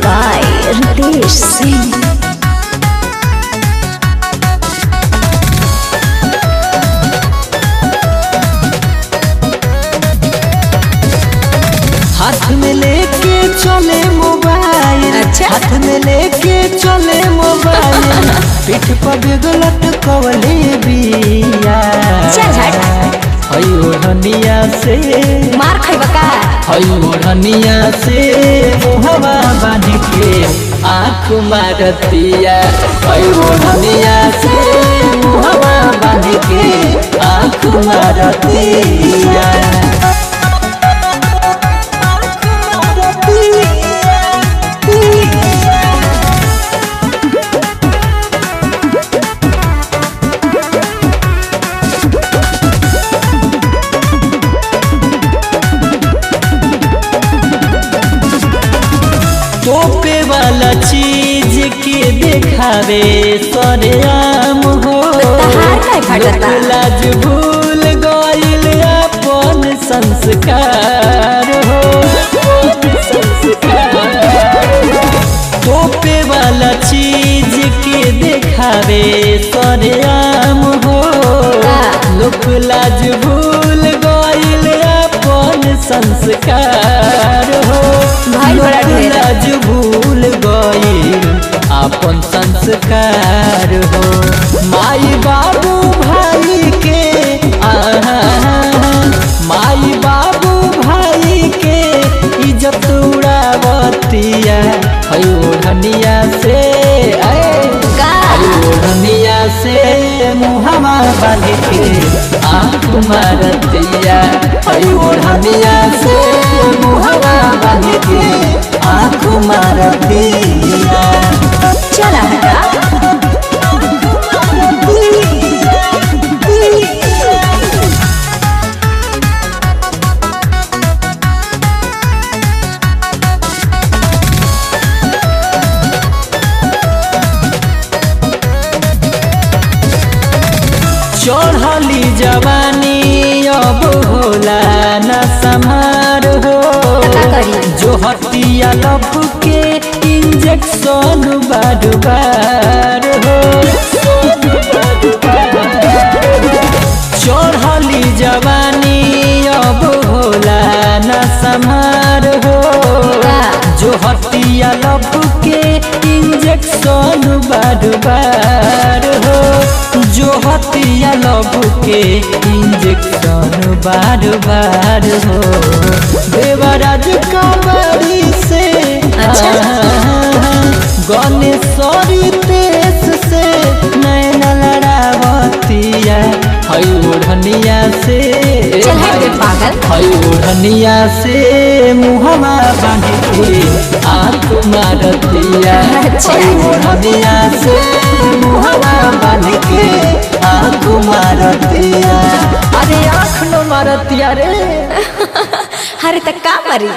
by Ritesh Singh. हाथ में लेके चले मोबाइल, अच्छा? हाथ में लेके चले मोबाइल, पीठ पर बेगलट कवले बिया। चल हट। हई ओढ़निया से मार खइबा का? हई ओढ़निया से मुहवा बांध के आँख मारतिया। हई ओढ़निया से मुहवा बांध के आँख मारतिया। तोपे वाला चीज के देखावे सरेआम हो, लाज भूल गइल अपन संस्कार हो। तोपे वाला चीज के देखावे सरेआम हो, लोक लाज भूल गइल अपन संस्कार हो। लाज भूल गइल अपन संस्कार हो। माई बाबू भाई के माई बाबू भाई के इज्जत उड़ावतिया। हई ओढ़निया से ओढ़निया से मुहवा बांध के आँख मारतिया। हई ओढ़निया से मुहवा बांध के आँख मारतिया। चल हटा। चढ़ली जवानी अब होला न संहार हो, जो हटिया लफ के इंजेक्शन बार बार हो। चढ़ली जवानी अब होला न संहार हो, जो हटिया लफ के इंजेक्शन बार बार हो। जो हटिया लव के इंजेक्शन बार बार हो। देवराज कबरी से गणेश्वरी तेज से नैन लड़ावतिया। हई ओढ़निया से पागल। हई ओढ़निया से मुहवा बांध के आँख मारतिया। हई ओढ़निया से मुहवा बांध के आँख मारतिया। अरे आँख न मारतिया रे। अरे तक का मरी।